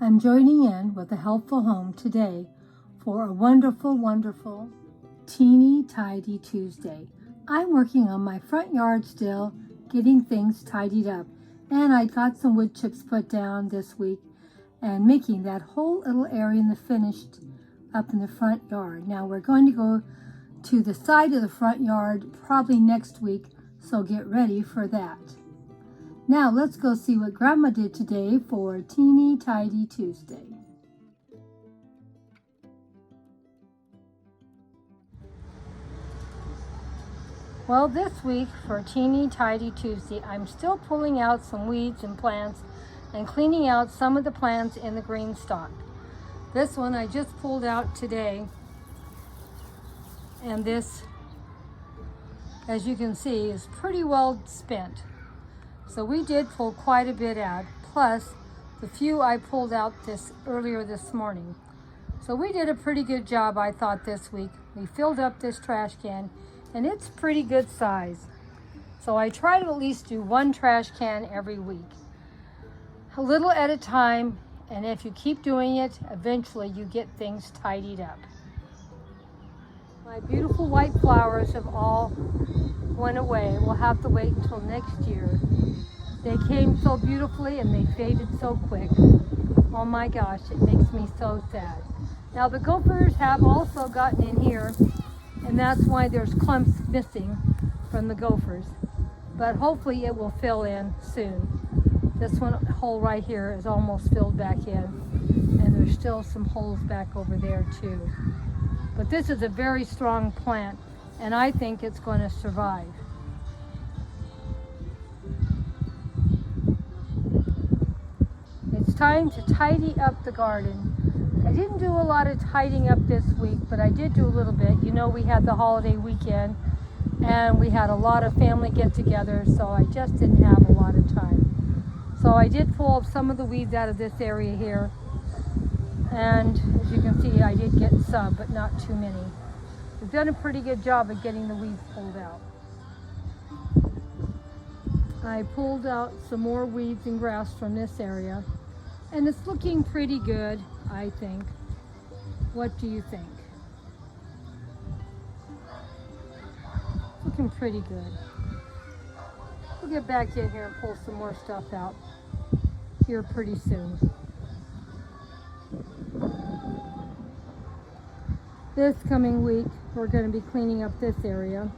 I'm joining in with a helpful home today for a wonderful, wonderful teeny tidy Tuesday. I'm working on my front yard still, getting things tidied up, and I got some wood chips put down this week and making that whole little area in the finished up in the front yard. Now we're going to go to the side of the front yard probably next week, so get ready for that. Now let's go see what Grandma did today for Teeny Tidy Tuesday. Well, this week for Teeny Tidy Tuesday, I'm still pulling out some weeds and plants and cleaning out some of the plants in the green stock. This one I just pulled out today, and this, as you can see, is pretty well spent. So we did pull quite a bit out, plus the few I pulled out earlier this morning. So we did a pretty good job, I thought, this week. We filled up this trash can, and it's pretty good size. So I try to at least do one trash can every week, a little at a time, and if you keep doing it, eventually you get things tidied up. My beautiful white flowers have all went away. We'll have to wait until next year. They came so beautifully and they faded so quick. Oh my gosh, it makes me so sad. Now the gophers have also gotten in here, and that's why there's clumps missing from the gophers. But hopefully it will fill in soon. This hole right here is almost filled back in, and there's still some holes back over there too. But this is a very strong plant, and I think it's going to survive. It's time to tidy up the garden. I didn't do a lot of tidying up this week, but I did do a little bit. You know, we had the holiday weekend, and we had a lot of family get-togethers, so I just didn't have a lot of time. So I did pull up some of the weeds out of this area here, and as you can see, I did get some, but not too many. We've done a pretty good job of getting the weeds pulled out. I pulled out some more weeds and grass from this area, and it's looking pretty good, I think. What do you think? Looking pretty good. We'll get back in here and pull some more stuff out here pretty soon. This coming week, we're going to be cleaning up this area.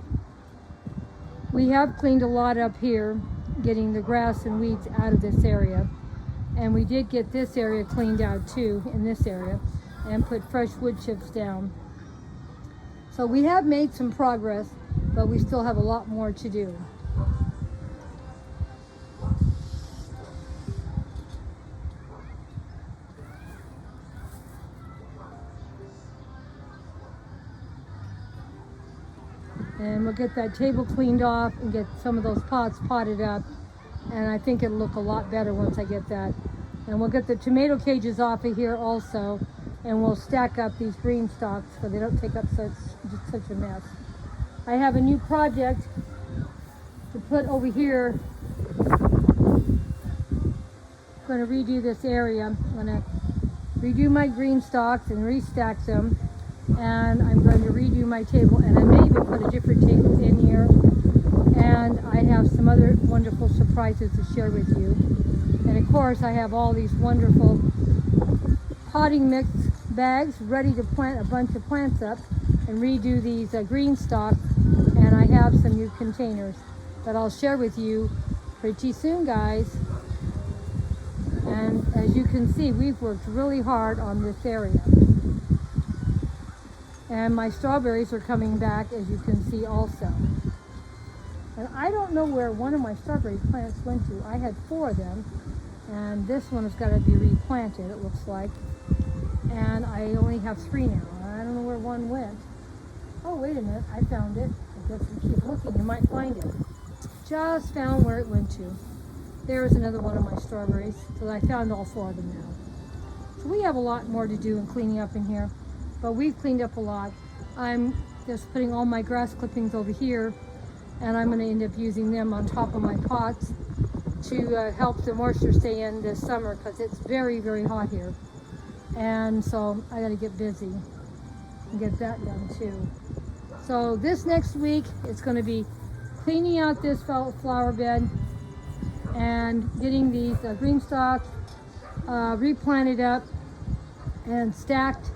We have cleaned a lot up here, getting the grass and weeds out of this area. And we did get this area cleaned out too, in this area, and put fresh wood chips down. So we have made some progress, but we still have a lot more to do. And we'll get that table cleaned off and get some of those pots potted up. And I think it'll look a lot better once I get that. And we'll get the tomato cages off of here also. And we'll stack up these green stalks so they don't take up such a mess. I have a new project to put over here. I'm going to redo this area. I'm going to redo my green stalks and restack them. And I'm going to redo my table, and I may even put a different table in here. And I have some other wonderful surprises to share with you. And of course, I have all these wonderful potting mix bags ready to plant a bunch of plants up and redo these green stalks. And I have some new containers that I'll share with you pretty soon, guys. And as you can see, we've worked really hard on this area. And my strawberries are coming back, as you can see also. And I don't know where one of my strawberry plants went to. I had 4 of them, and this one has got to be replanted, it looks like. And I only have 3 now. I don't know where one went. Oh, wait a minute, I found it. I guess if you keep looking, you might find it. Just found where it went to. There's another one of my strawberries. So I found all 4 of them now. So we have a lot more to do in cleaning up in here. But we've cleaned up a lot. I'm just putting all my grass clippings over here, and I'm going to end up using them on top of my pots. to help the moisture stay in this summer because it's very, very hot here. And so I got to get busy and get that done too. So this next week, it's going to be cleaning out this flower bed and getting these green stalks replanted up and stacked,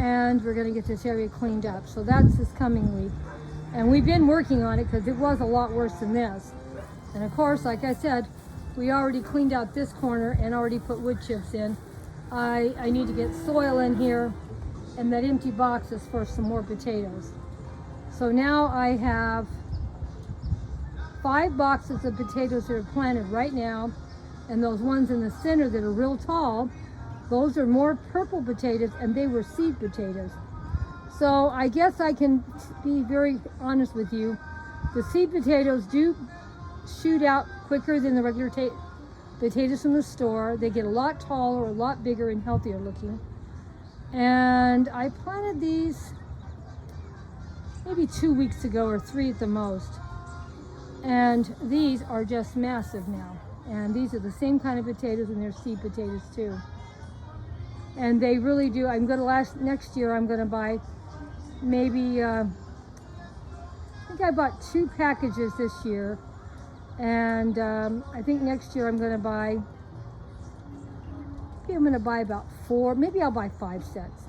and we're going to get this area cleaned up. So that's this coming week. And we've been working on it because it was a lot worse than this. And of course, like I said, we already cleaned out this corner and already put wood chips in. I need to get soil in here, and that empty box is for some more potatoes. So now I have 5 boxes of potatoes that are planted right now, and those ones in the center that are real tall, those are more purple potatoes, and they were seed potatoes. So I guess I can be very honest with you. The seed potatoes do shoot out quicker than the regular potatoes from the store. They get a lot taller, a lot bigger, and healthier looking. And I planted these maybe 2 weeks ago, or 3 at the most. And these are just massive now. And these are the same kind of potatoes, and they're seed potatoes too. And they really do. I'm going to next year I'm going to buy maybe, I think I bought 2 packages this year. And I think next year I'm going to buy, maybe I'm going to buy about 4, maybe I'll buy 5 sets.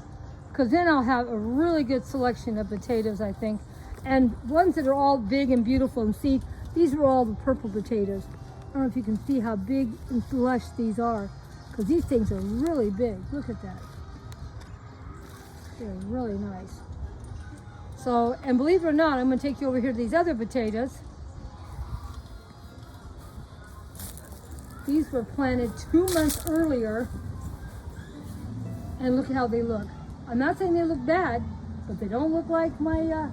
Because then I'll have a really good selection of potatoes, I think. And ones that are all big and beautiful. And see, these are all the purple potatoes. I don't know if you can see how big and lush these are. Because these things are really big. Look at that. They're really nice. So, and believe it or not, I'm going to take you over here to these other potatoes. These were planted 2 months earlier. And look at how they look. I'm not saying they look bad, but they don't look like my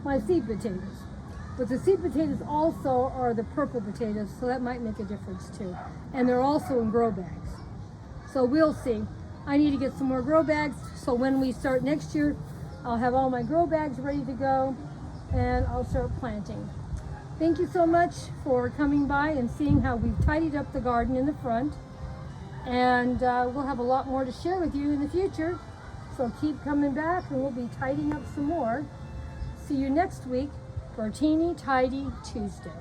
my seed potatoes. But the seed potatoes also are the purple potatoes, so that might make a difference too. And they're also in grow bags. So we'll see. I need to get some more grow bags, so when we start next year, I'll have all my grow bags ready to go, and I'll start planting. Thank you so much for coming by and seeing how we've tidied up the garden in the front. And we'll have a lot more to share with you in the future. So keep coming back, and we'll be tidying up some more. See you next week for Teeny Tidy Tuesday.